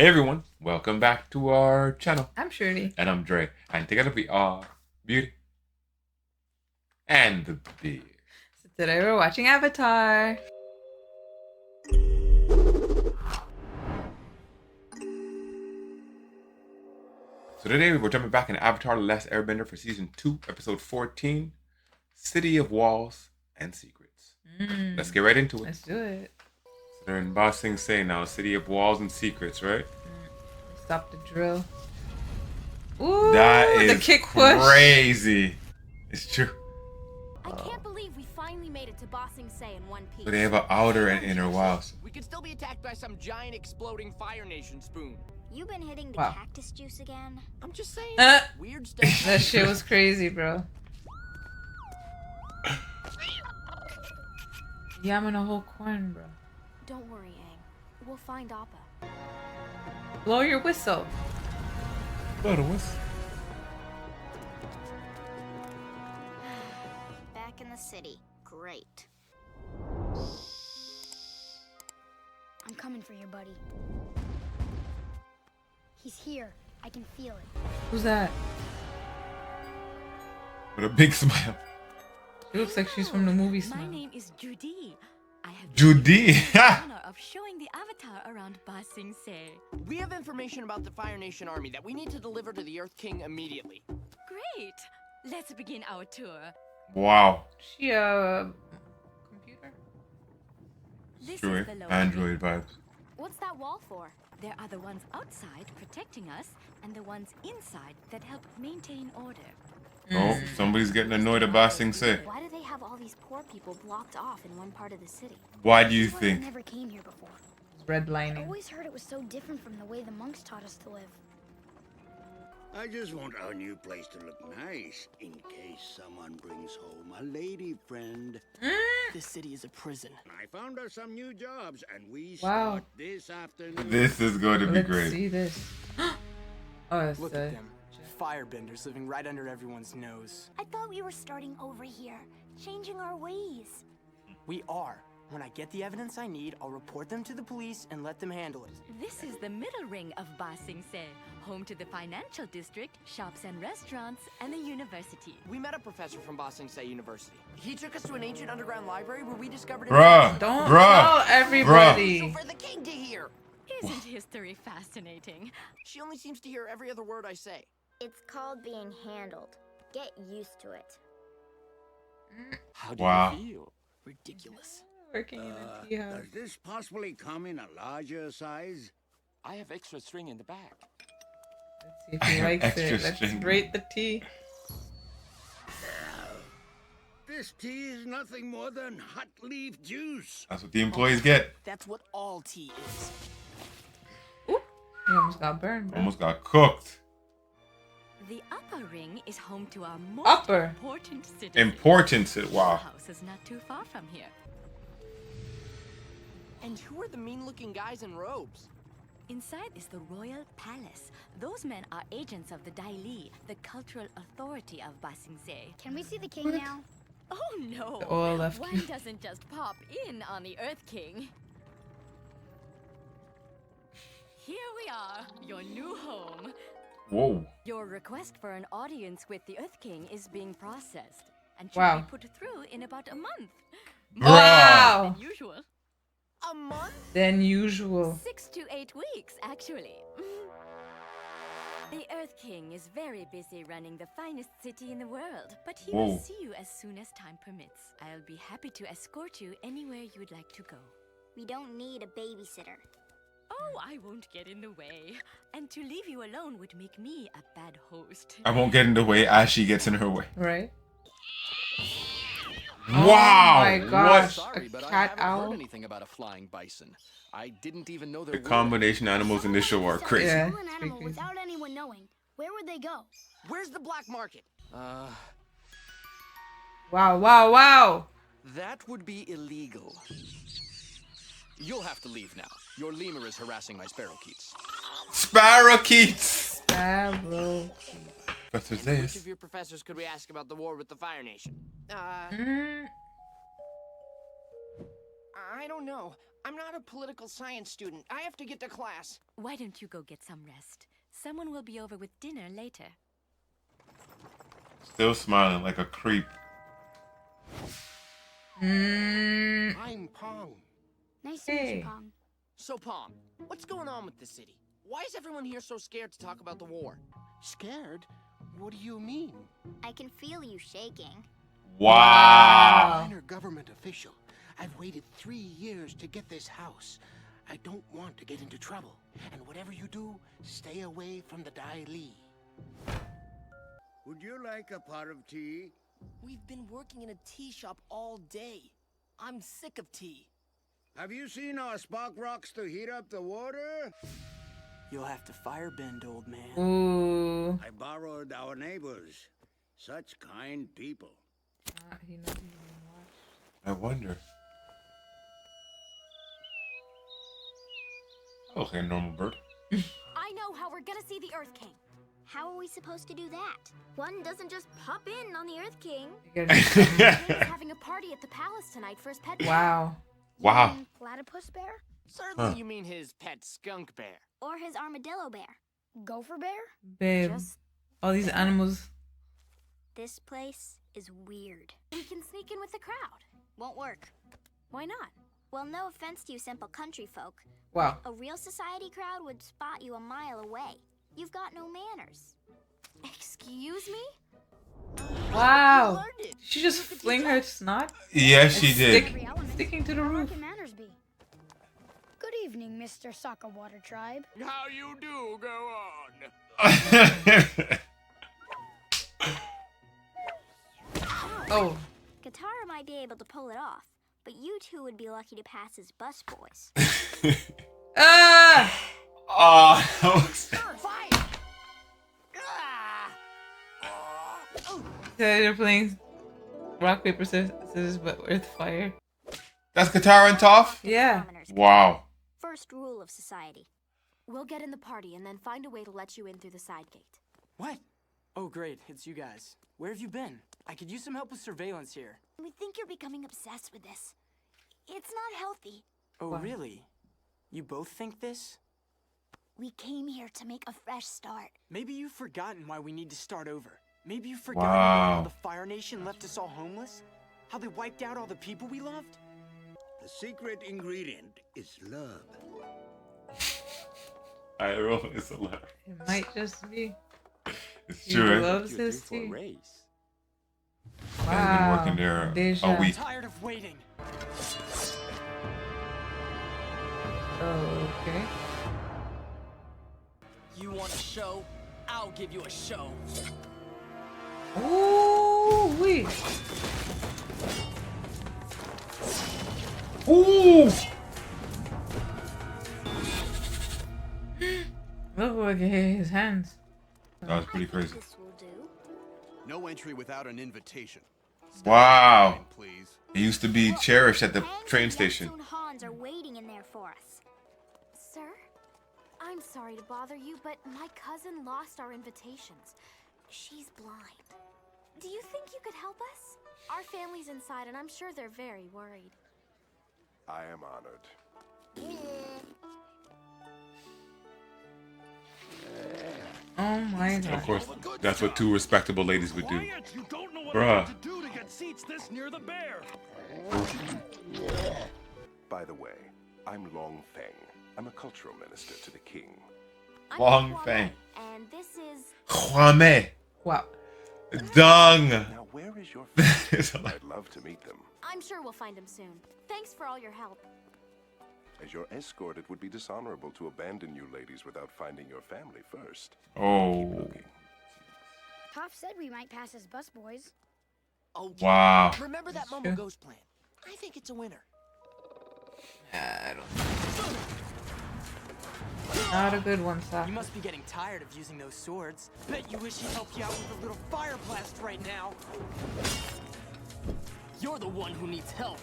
Hey everyone, welcome back to our channel. I'm Shruti. And I'm Dre. And together we are Beauty and the Beard. So today we're watching Avatar. So today we're jumping back in Avatar The Last Airbender for Season 2, Episode 14, City of Walls and Secrets. Let's get right into it. Let's do it. So they're in Ba Sing Se now, City of Walls and Secrets, right? Stop the drill. Ooh, That is the kick push. Crazy. It's true. I can't believe we finally made it to Ba Sing Se in one piece. So they have an outer and inner walls. We could still be attacked by some giant exploding Fire Nation spoon. You been hitting the Wow. cactus juice again? I'm just saying, Uh. weird stuff. That shit was crazy, bro. Yamming a whole corn, bro. Don't worry, Aang. We'll find Appa. Blow your whistle. Back in the city. Great. I'm coming for you, buddy. He's here. I can feel it. Who's that? With a big smile. She looks like she's from the movie My Smile. name is Judy. I have Judy. the honor of showing the Avatar around Ba Sing Se. We have information about the Fire Nation army that we need to deliver to the Earth King immediately. Great. Let's begin our tour. Wow. She a computer? This True. is the lower Android wing. vibes. What's that wall for? There are the ones outside protecting us and the ones inside that help maintain order. Oh, somebody's getting annoyed at Ba Sing Se. Why do they have all these poor people blocked off in one part of the city? Why do you This is why I think? never came here before. I Redlining. always heard it was so different from the way the monks taught us to live. I just want our new place to look nice in case someone brings home a lady friend. This city is a prison. I found us some new jobs and we Wow. start this afternoon. This is going to be Let's great. see this. Oh, that's Look the... at them. Firebenders living right under everyone's nose. I thought we were starting over here, changing our ways. We are. When I get the evidence I need, I'll report them to the police and let them handle it. This is the middle ring of Ba Sing Se, home to the financial district, shops and restaurants, and the university. We met a professor from Ba Sing Se University. He took us to an ancient underground library where we discovered Bruh. Don't Bruh. tell everybody. So for the king to hear. Isn't history fascinating? She only seems to hear every other word I say. It's called being handled. Get used to it. How do you Wow. feel? Ridiculous. Working in a tea house. Does this possibly come in a larger size? I have extra string in the back. Let's see if he likes Extra it. Let's string. rate the tea. This tea is nothing more than hot leaf juice. That's what the employees get. That's what all tea is. He almost got burned, bro. Almost got cooked. The upper ring is home to our most Upper. important citizen. Importance. The Wow. house is not too far from here. And who are the mean-looking guys in robes? Inside is the royal palace. Those men are agents of the Dai Li, the cultural authority of Ba Sing Se. Can we see the king now? Oh no! The oil left One king. doesn't just pop in on the Earth King. Here we are, your new home. Whoa. Your request for an audience with the Earth King is being processed and should Wow. be put through in about a month. Wow. More than usual. A month? Than usual. 6 to 8 weeks, actually. The Earth King is very busy running the finest city in the world, but he will Whoa. see you as soon as time permits. I'll be happy to escort you anywhere you would like to go. We don't need a babysitter. Oh, I won't get in the way. And to leave you alone would make me a bad host. I won't get in the way as she gets in her way. Right? Wow. Oh my gosh. Sorry, A but I cat haven't owl? heard anything about a flying bison. I didn't even know there The were. combination animals in this show are crazy. Yeah. An it's animal pretty without anyone knowing. Where would they go? Where's the black market? Wow, wow, wow. That would be illegal. You'll have to leave now. Your lemur is harassing my sparrowkeets. Sparrowkeets. Sparrow. Professor And which Zayas. of your professors could we ask about the war with the Fire Nation? Mm, I don't don't know. I'm not a political science student. I have to get to class. Why don't you go get some rest? Someone will be over with dinner later. Still smiling like a creep. I'm Pong. Nice to meet Hey. you, Pong. So, Pom, what's going on with the city? Why is everyone here so scared to talk about the war? Scared? What do you mean? I can feel you shaking. Wow. Minor government official. I've waited 3 years to get this house. I don't want to get into trouble. And whatever you do, stay away from the Dai Li. Would you like a pot of tea? We've been working in a tea shop all day. I'm sick of tea. Have you seen our spark rocks to heat up the water? You'll have to firebend, old man. Ooh. I borrowed our neighbors. Such kind people. He knows he didn't watch. I wonder. Okay, normal bird. I know how we're gonna see the Earth King. How are we supposed to do that? One doesn't just pop in on the Earth King. You gotta do something. He's having a party at the palace tonight for his pet. Wow. Wow. Platypus bear? Certainly you mean his pet skunk bear. Or his armadillo bear? Gopher bear? Babe. Just- All these animals. This place is weird. We can sneak in with the crowd. Won't work. Why not? Well, no offense to you simple country folk. Wow. A real society crowd would spot you a mile away. You've got no manners. Excuse me? Wow. learned it. Did she just fling her snot? Yes, she did. Sticking to the roof. manners be? Good evening, Mr. Soccer Water Tribe. How you do, go on. Oh. Katara might be able to pull it off, but you two would be lucky to pass as busboys. Ah! Oh, that was... Fire! Ah! Oh. They're playing rock, paper, scissors, but earth, fire. That's Katara and Toph? Yeah. Commoners. Wow. First rule of society. We'll get in the party and then find a way to let you in through the side gate. What? Oh, great. It's you guys. Where have you been? I could use some help with surveillance here. We think you're becoming obsessed with this. It's not healthy. Oh, Wow. really? You both think this? We came here to make a fresh start. Maybe you've forgotten why we need to start over. Maybe you've forgotten Wow. how the Fire Nation left us all homeless? How they wiped out all the people we loved? The secret ingredient is love. Iroh is alive. It might just be. It's He true, eh? loves his tea. race. I've been Wow. working there Deja. a I'm week. tired of waiting. Oh, okay. You want a show? I'll give you a show. Ooh, wee. Ooh! Look at his hands. That was pretty crazy. This will do. No entry without an invitation. Wow. Please. He used to be cherished at the Aang train and station. Neptune Hans are waiting in there for us. Sir? I'm sorry to bother you, but my cousin lost our invitations. She's blind. Do you think you could help us? Our family's inside, and I'm sure they're very worried. I am honored. Oh my god. Of course, that's what two respectable ladies would do. You don't know what Bruh. to do to get seats this near the bear. By the way, I'm Long Feng. I'm a cultural minister to the king. I'm Wang Kwame, Feng. and this is... Kwame. Wow. Dung. Now, where is your It's family? like- I'd love to meet them. I'm sure we'll find him soon. Thanks for all your help. As your escort, it would be dishonorable to abandon you ladies without finding your family first. Oh. Toph said we might pass as busboys. Okay. Wow. Remember that That's Mumble true. Ghost plan? I think it's a winner. I don't. Not a good one, You Sokka. must be getting tired of using those swords. Bet you wish he helped you out with a little fire blast right now. You're the one who needs help.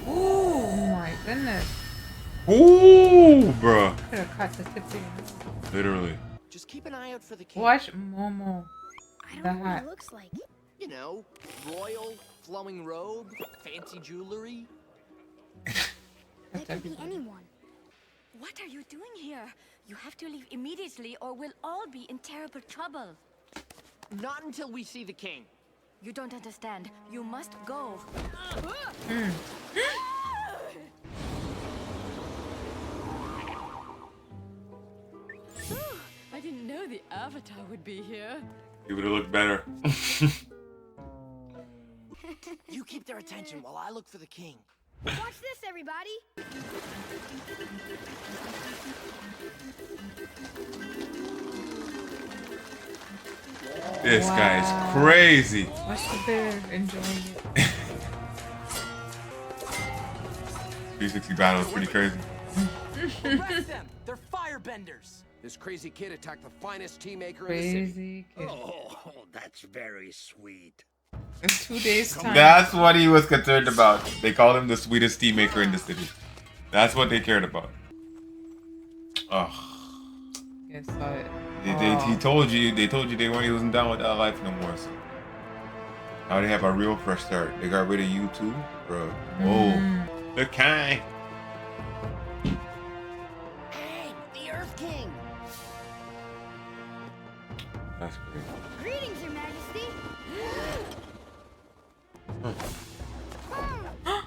Ooh, my goodness. Ooh, bruh. Could have cut the tip of your nose. Literally. Just keep an eye out for the king. Watch Momo. I The don't know what hat. he looks like. You know, royal, flowing robe, fancy jewelry. That could be anyone. What are you doing here? You have to leave immediately or we'll all be in terrible trouble. Not until we see the king. You don't understand. You must go. I didn't know the Avatar would be here. He would have looked better. You keep their attention while I look for the king. Watch this, everybody. This guy's crazy. Watch the bear enjoying it. 360 battle is pretty crazy. Arrest them! They're firebenders! This crazy kid attacked the finest tea maker in the city. Crazy kid. Oh, that's very sweet. In 2 days' time. That's what he was concerned about. They called him the sweetest tea maker in the city. That's what they cared about. Oh. Yes, saw it. He told you. They told you they weren't even down with that life no more. So now they have a real fresh start. They got rid of you too, bro. Whoa. The king. Hey, the Earth King! That's crazy. Greetings, Your Majesty.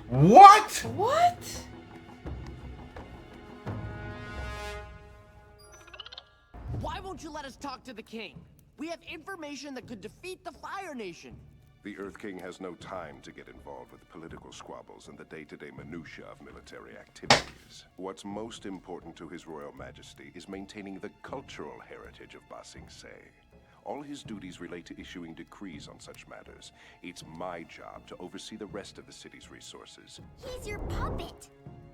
What? What? Why won't you let us talk to the king? We have information that could defeat the Fire Nation. The Earth King has no time to get involved with political squabbles and the day-to-day minutiae of military activities. What's most important to His Royal Majesty is maintaining the cultural heritage of Ba Sing Se. All his duties relate to issuing decrees on such matters. It's my job to oversee the rest of the city's resources. He's your puppet.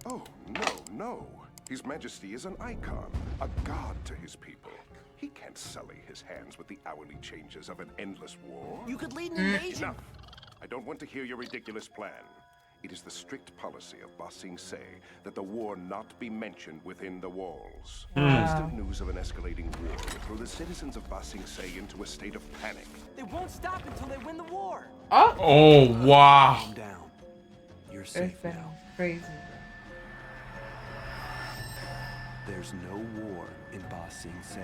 Oh, no. His Majesty is an icon, a god to his people. He can't sully his hands with the hourly changes of an endless war. You could lead an invasion. Enough. I don't want to hear your ridiculous plan. It is the strict policy of Ba Sing Se that the war not be mentioned within the walls. Constant news of an escalating war would throw the citizens of Ba Sing Se into a state of panic. They won't stop until they win the war. Oh wow. Calm down. You're safe Earthbound. now. Crazy. There's no war in Ba Sing Se.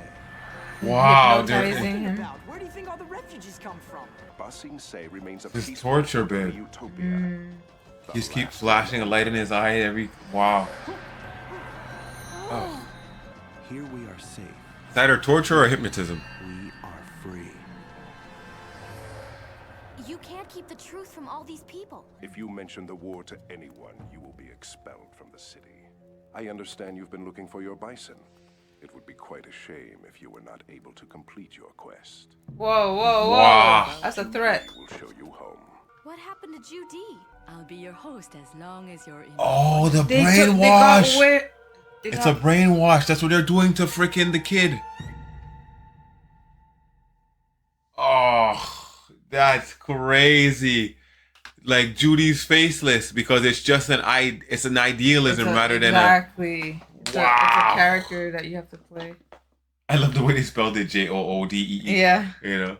Wow, Hypnotizing dude. him. Where do you think all the refugees come from? Ba Sing Se remains a This peaceful torture urban bed. utopia. The He just keeps last flashing a light in his eye every. Wow. Oh. Here we are safe. Is either torture or hypnotism. We are free. You can't keep the truth from all these people. If you mention the war to anyone, you will be expelled from the city. I understand you've been looking for your bison. It would be quite a shame if you were not able to complete your quest. Whoa. Wow. That's a threat. I will show you home. What happened to Judy? I'll be your host as long as you're in. Oh, the They brainwash. got It's a brainwash. That's what they're doing to freaking the kid. Oh, that's crazy. Like Judy's faceless because it's just an idealism rather than exactly. It's a Wow. character that you have to play. I love the way they spelled it Joodee. Yeah. You know.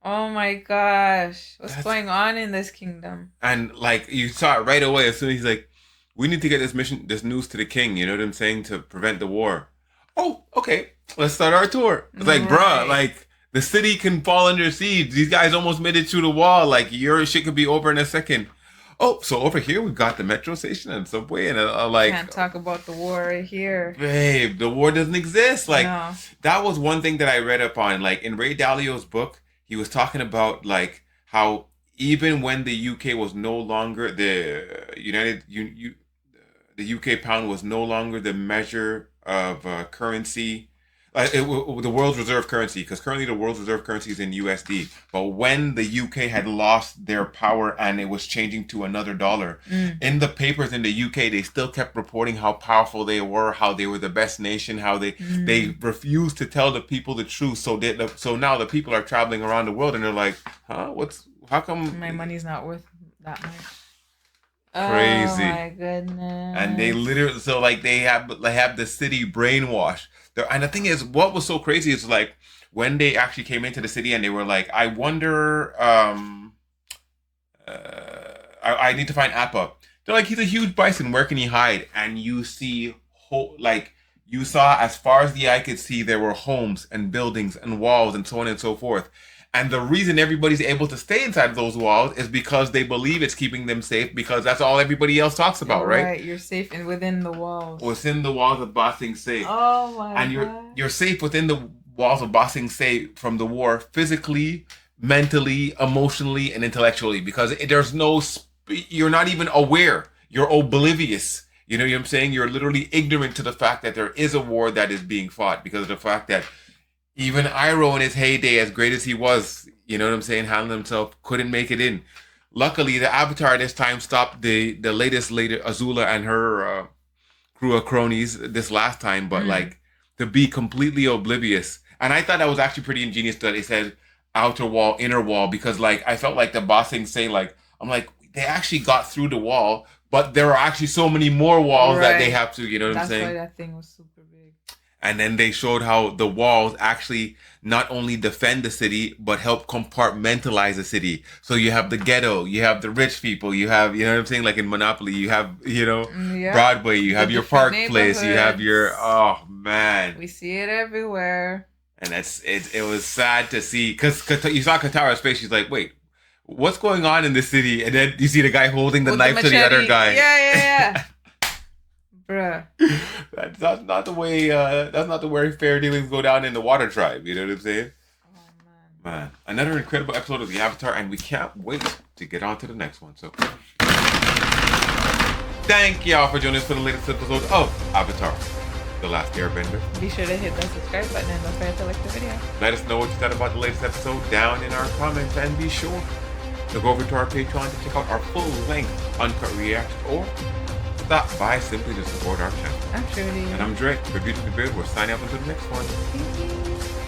Oh my gosh. What's That's- going on in this kingdom? And like you saw it right away as soon as he's like, we need to get this news to the king, you know what I'm saying, to prevent the war. Oh, okay. Let's start our tour. It's like, bruh, like the city can fall under siege. These guys almost made it through the wall. Like your shit could be over in a second. Oh, so over here we've got the metro station and subway and like Can't talk about the war right here. babe, the war doesn't exist. Like No. that was one thing that I read up on. Like in Ray Dalio's book, he was talking about like how even when the UK was no longer the the UK pound was no longer the measure of currency, the world's reserve currency, because currently the world's reserve currency is in USD. But when the UK had lost their power and it was changing to another dollar, in the papers in the UK, they still kept reporting how powerful they were, how they were the best nation, how they refused to tell the people the truth. So now the people are traveling around the world and they're like, huh? How come My money's not worth that much. Crazy. Oh my goodness. And they literally, so like they have the city brainwashed. And the thing is, what was so crazy is like when they actually came into the city and they were like, I wonder, I need to find Appa. They're like, he's a huge bison. Where can he hide? And you see, you saw as far as the eye could see, there were homes and buildings and walls and so on and so forth. And the reason everybody's able to stay inside those walls is because they believe it's keeping them safe, because that's all everybody else talks about, right? Right, you're safe and within the walls. Within the walls of Ba Sing Se. Oh my And God. you're safe within the walls of Ba Sing Se from the war, physically, mentally, emotionally, and intellectually, because there's no, you're not even aware. You're oblivious. You know what I'm saying? You're literally ignorant to the fact that there is a war that is being fought, because of the fact that even Iroh in his heyday, as great as he was, you know what I'm saying, handling himself, couldn't make it in. Luckily, the Avatar this time stopped the latest Azula and her crew of cronies this last time, but like to be completely oblivious. And I thought that was actually pretty ingenious that they said outer wall, inner wall, because like I felt like the Ba Sing Se, like, I'm like, they actually got through the wall, but there are actually so many more walls that they have to, you know what I'm saying? That's why that thing was super big. And then they showed how the walls actually not only defend the city, but help compartmentalize the city. So you have the ghetto, you have the rich people, you have, you know what I'm saying? Like in Monopoly, you have, you know, Broadway, you have your Park Place, you have your, oh man. We see it everywhere. And it was sad to see, because you saw Katara's face, she's like, wait, what's going on in the city? And then you see the guy holding the knife to the other guy. Yeah. Bruh. That's not the way. That's not the way fair dealings go down in the Water Tribe. You know what I'm saying? Oh man. Man, another incredible episode of the Avatar, and we can't wait to get on to the next one. So, thank y'all for joining us for the latest episode of Avatar: The Last Airbender. Be sure to hit that subscribe button and don't forget to like the video. Let us know what you thought about the latest episode down in our comments, and be sure to go over to our Patreon to check out our full-length uncut reaction, or stop by simply to support our channel. I'm Shruti. And I'm Drake. For Beauty the Beard, we're signing up until the next one.